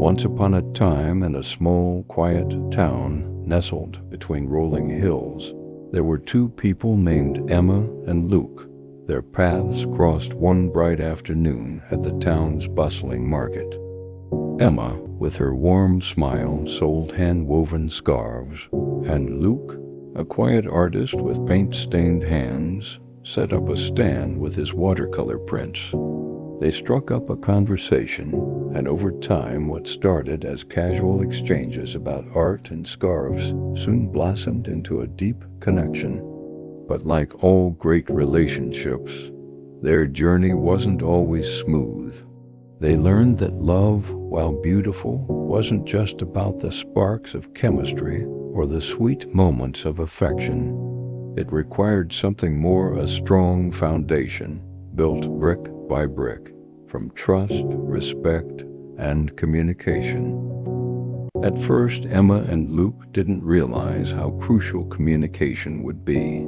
Once upon a time, in a small, quiet town nestled between rolling hills, there were two people named Emma and Luke. Their paths crossed one bright afternoon at the town's bustling market. Emma, with her warm smile, sold hand-woven scarves, and Luke, a quiet artist with paint-stained hands, set up a stand with his watercolor prints. They struck up a conversation, and over time what started as casual exchanges about art and scarves soon blossomed into a deep connection. But like all great relationships, their journey wasn't always smooth. They learned that love, while beautiful, wasn't just about the sparks of chemistry or the sweet moments of affection. It required something more, a strong foundation, built brick by brick, from trust, respect, and communication. At first, Emma and Luke didn't realize how crucial communication would be.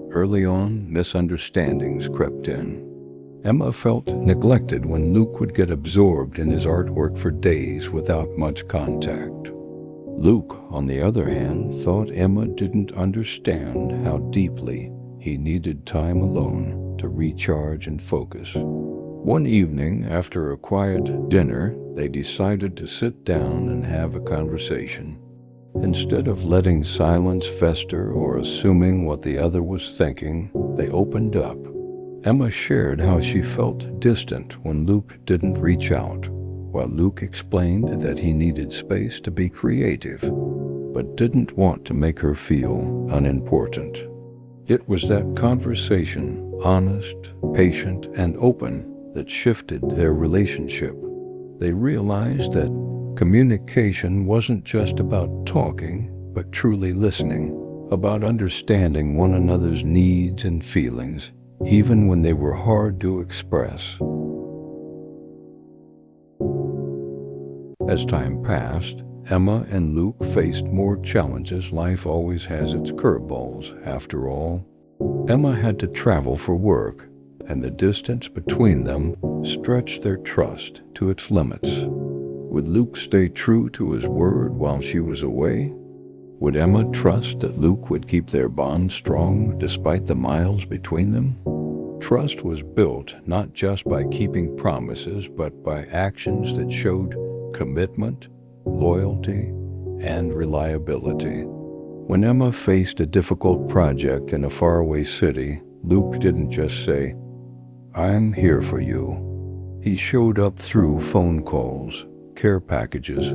Early on, misunderstandings crept in. Emma felt neglected when Luke would get absorbed in his artwork for days without much contact. Luke, on the other hand, thought Emma didn't understand how deeply he needed time alone to recharge and focus. One evening, after a quiet dinner, they decided to sit down and have a conversation. Instead of letting silence fester or assuming what the other was thinking, they opened up. Emma shared how she felt distant when Luke didn't reach out, while Luke explained that he needed space to be creative, but didn't want to make her feel unimportant. It was that conversation, honest, patient, and open, that shifted their relationship. They realized that communication wasn't just about talking, but truly listening, about understanding one another's needs and feelings, even when they were hard to express. As time passed, Emma and Luke faced more challenges. Life always has its curveballs, after all. Emma had to travel for work, and the distance between them stretched their trust to its limits. Would Luke stay true to his word while she was away? Would Emma trust that Luke would keep their bond strong despite the miles between them? Trust was built not just by keeping promises, but by actions that showed commitment, loyalty, and reliability. When Emma faced a difficult project in a faraway city, Luke didn't just say, "I'm here for you." He showed up through phone calls, care packages,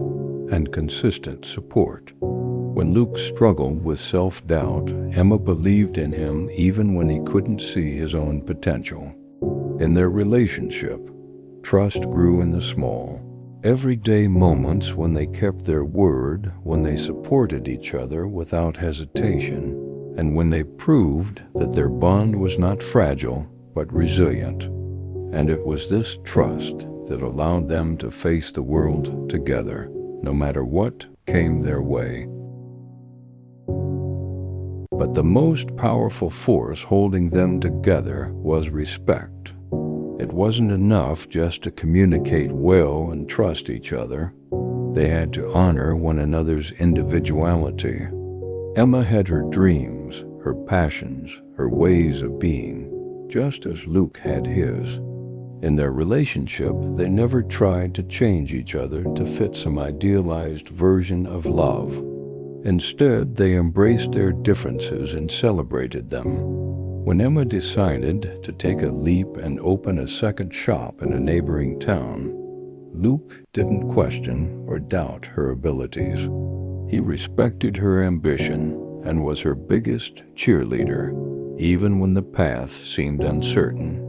and consistent support. When Luke struggled with self-doubt, Emma believed in him even when he couldn't see his own potential. In their relationship, trust grew in the small, everyday moments when they kept their word, when they supported each other without hesitation, and when they proved that their bond was not fragile, but resilient. And it was this trust that allowed them to face the world together, no matter what came their way. But the most powerful force holding them together was respect. It wasn't enough just to communicate well and trust each other. They had to honor one another's individuality. Emma had her dreams, her passions, her ways of being, just as Luke had his. In their relationship, they never tried to change each other to fit some idealized version of love. Instead, they embraced their differences and celebrated them. When Emma decided to take a leap and open a second shop in a neighboring town, Luke didn't question or doubt her abilities. He respected her ambition and was her biggest cheerleader, even when the path seemed uncertain.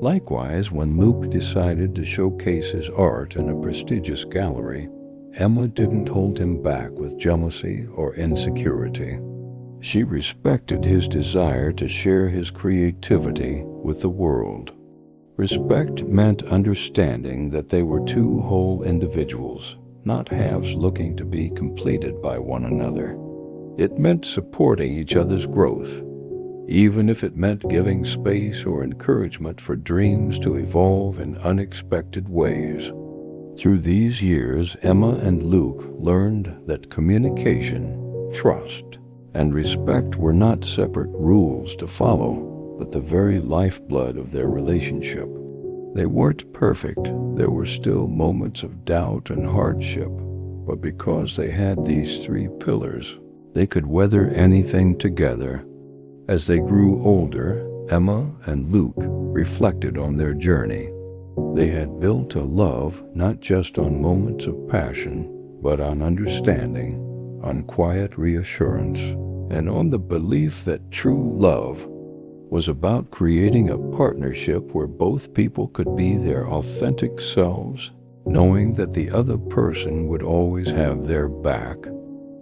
Likewise, when Luke decided to showcase his art in a prestigious gallery, Emma didn't hold him back with jealousy or insecurity. She respected his desire to share his creativity with the world. Respect meant understanding that they were two whole individuals, not halves looking to be completed by one another. It meant supporting each other's growth, even if it meant giving space or encouragement for dreams to evolve in unexpected ways. Through these years, Emma and Luke learned that communication, trust, and respect were not separate rules to follow, but the very lifeblood of their relationship. They weren't perfect. There were still moments of doubt and hardship, but because they had these three pillars, they could weather anything together. As they grew older, Emma and Luke reflected on their journey. They had built a love not just on moments of passion, but on understanding, on quiet reassurance, and on the belief that true love was about creating a partnership where both people could be their authentic selves, knowing that the other person would always have their back.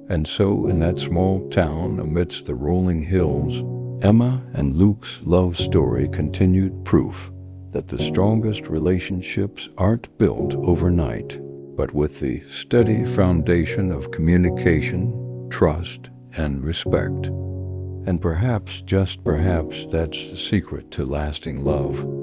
And so, in that small town amidst the rolling hills, Emma and Luke's love story continued proof that the strongest relationships aren't built overnight, but with the steady foundation of communication, trust, and respect. And perhaps, just perhaps, that's the secret to lasting love.